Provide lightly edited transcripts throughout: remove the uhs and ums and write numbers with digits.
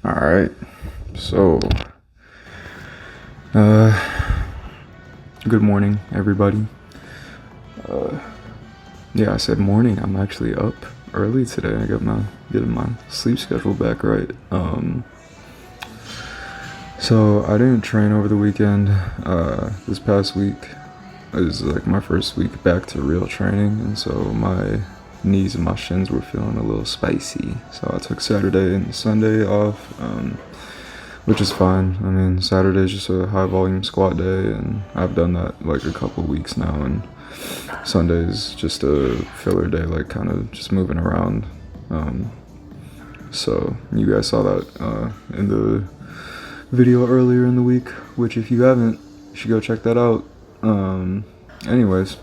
All right, so good morning, everybody. Yeah, I said morning. I'm actually up early today. I got getting my sleep schedule back right. So I didn't train over the weekend. This past week is like my first week back to real training, and so my knees and my shins were feeling a little spicy. So I took Saturday and Sunday off, which is fine. I mean, Saturday is just a high volume squat day, and I've done that like a couple weeks now, and Sunday is just a filler day, like kind of just moving around. So you guys saw that in the video earlier in the week, which if you haven't, you should go check that out. Anyways,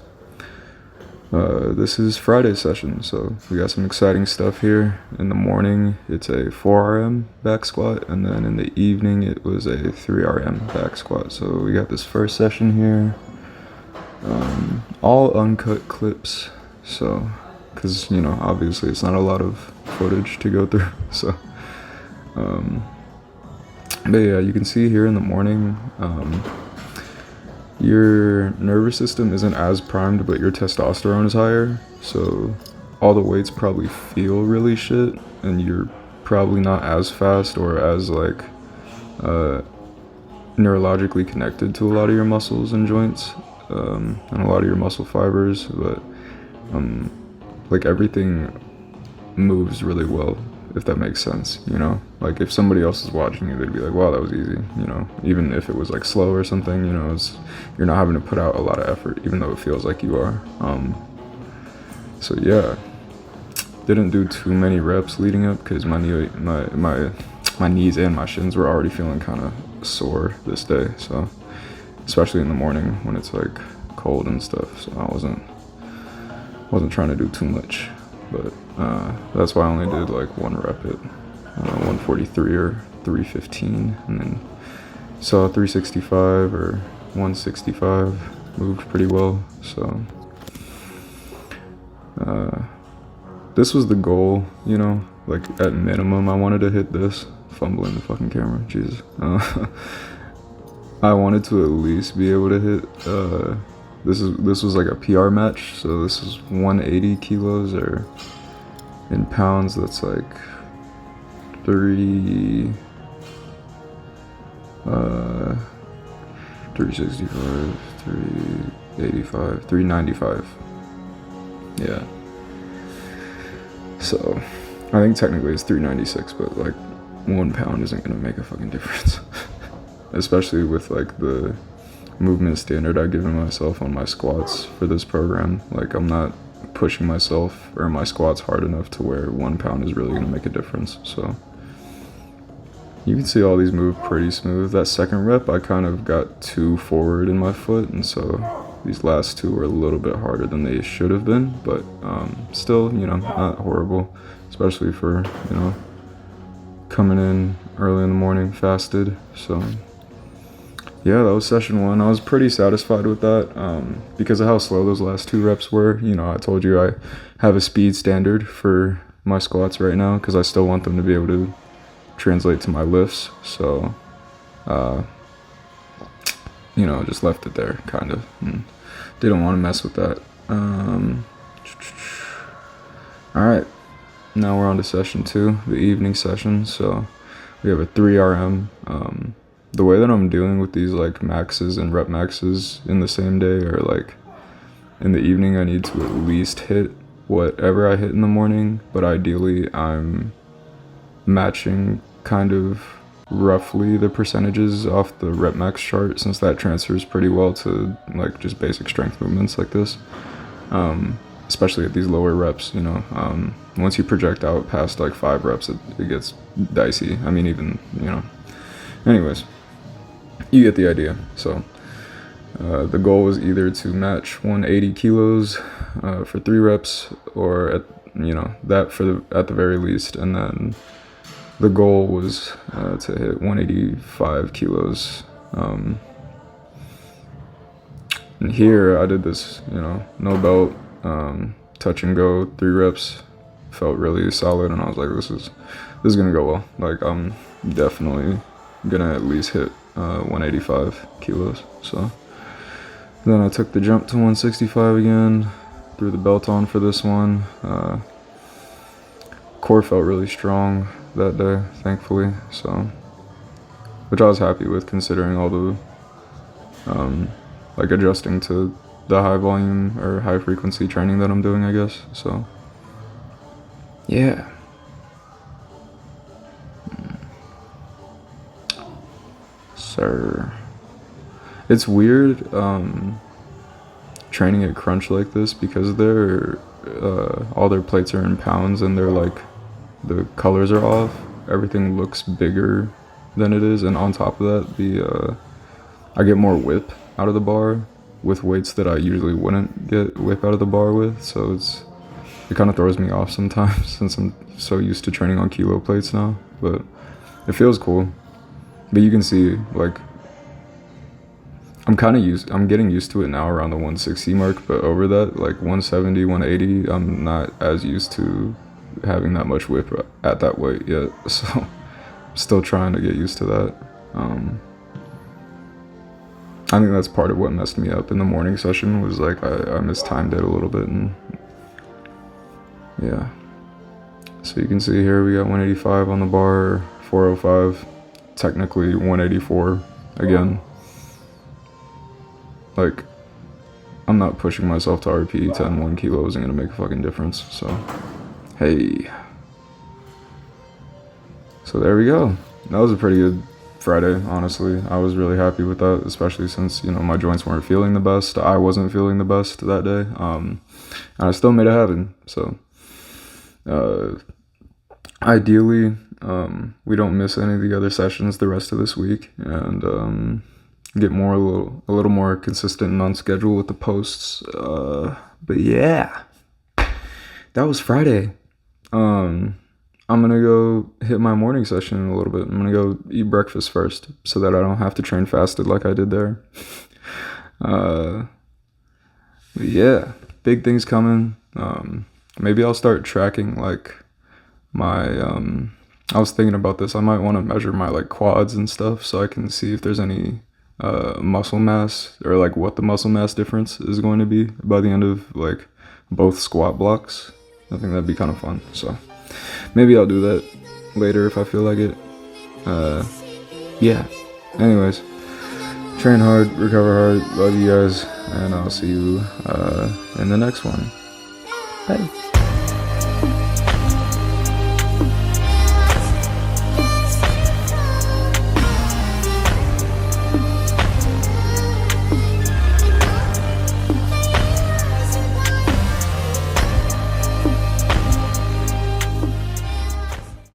this is Friday session, so we got some exciting stuff here. In the morning, it's a 4RM back squat, and then in the evening, it was a 3RM back squat. So we got this first session here, all uncut clips, so, because, you know, obviously it's not a lot of footage to go through, so, but yeah, you can see here in the morning, your nervous system isn't as primed, but your testosterone is higher, so all the weights probably feel really shit, and you're probably not as fast or as like neurologically connected to a lot of your muscles and joints, and a lot of your muscle fibers, but like everything moves really well, if that makes sense, you know? Like if somebody else is watching you, they'd be like, wow, that was easy, you know? Even if it was like slow or something, you know, you're not having to put out a lot of effort, even though it feels like you are. So yeah, didn't do too many reps leading up because my knees and my shins were already feeling kind of sore this day, so especially in the morning when it's like cold and stuff, so I wasn't trying to do too much, but that's why I only did like one rep at 143 or 315, and then saw 365 or 165 moved pretty well. So this was the goal, you know, like at minimum I wanted to hit this. Fumbling the fucking camera, Jesus. I wanted to at least be able to hit this was like a PR match, so this is 180 kilos, or in pounds that's like 365, 385, 395. Yeah. So I think technically it's 396, but like 1 pound isn't gonna make a fucking difference. Especially with like the movement standard I've given myself on my squats for this program. Like I'm not pushing myself or my squats hard enough to where 1 pound is really gonna make a difference. So you can see all these move pretty smooth. That second rep I kind of got too forward in my foot, and so these last two were a little bit harder than they should have been, but still, you know, not horrible, especially for, you know, coming in early in the morning fasted. So yeah, that was session 1. I was pretty satisfied with that because of how slow those last 2 reps were. You know, I told you I have a speed standard for my squats right now because I still want them to be able to translate to my lifts. So, you know, just left it there, kind of. Didn't want to mess with that. All right, now we're on to session 2, the evening session. So we have a 3RM. The way that I'm dealing with these like maxes and rep maxes in the same day, or like in the evening, I need to at least hit whatever I hit in the morning, but ideally I'm matching kind of roughly the percentages off the rep max chart, since that transfers pretty well to like just basic strength movements like this, especially at these lower reps, you know. Once you project out past like 5 reps, it gets dicey. I mean, even, you know, anyways, you get the idea. So the goal was either to match 180 kilos for 3 reps, or at, you know, that at the very least, and then the goal was to hit 185 kilos. And here I did this, you know, no belt, touch and go, 3 reps, felt really solid, and I was like, this is gonna go well. Like definitely gonna at least hit 185 kilos. So then I took the jump to 165 again, threw the belt on for this one. Core felt really strong that day, thankfully, so, which I was happy with considering all the like adjusting to the high volume or high frequency training that I'm doing, I guess. So yeah. Sir, it's weird training at Crunch like this because they're all their plates are in pounds and they're like the colors are off. Everything looks bigger than it is, and on top of that, the I get more whip out of the bar with weights that I usually wouldn't get whip out of the bar with. So it kind of throws me off sometimes since I'm so used to training on kilo plates now. But it feels cool. But you can see, like, I'm getting used to it now around the 160 mark, but over that, like 170, 180, I'm not as used to having that much whip at that weight yet. So I'm still trying to get used to that. I think that's part of what messed me up in the morning session was like I mistimed it a little bit, and yeah. So you can see here we got 185 on the bar, 405, technically 184 again. Like, I'm not pushing myself to RP 10, 1 kilo isn't gonna make a fucking difference, so hey. So there we go. That was a pretty good Friday, honestly. I was really happy with that, especially since, you know, my joints weren't feeling the best. I wasn't feeling the best that day, and I still made it happen. So ideally, we don't miss any of the other sessions the rest of this week, and get a little more consistent and on schedule with the posts. But yeah, that was Friday. I'm gonna go hit my morning session in a little bit. I'm gonna go eat breakfast first so that I don't have to train fasted like I did there. But yeah, big things coming. Maybe I'll start tracking like my I was thinking about this. I might want to measure my like quads and stuff so I can see if there's any muscle mass or like what the muscle mass difference is going to be by the end of like both squat blocks. I think that'd be kind of fun. So maybe I'll do that later if I feel like it. Yeah. Anyways, train hard, recover hard. Love you guys, and I'll see you in the next one. Bye.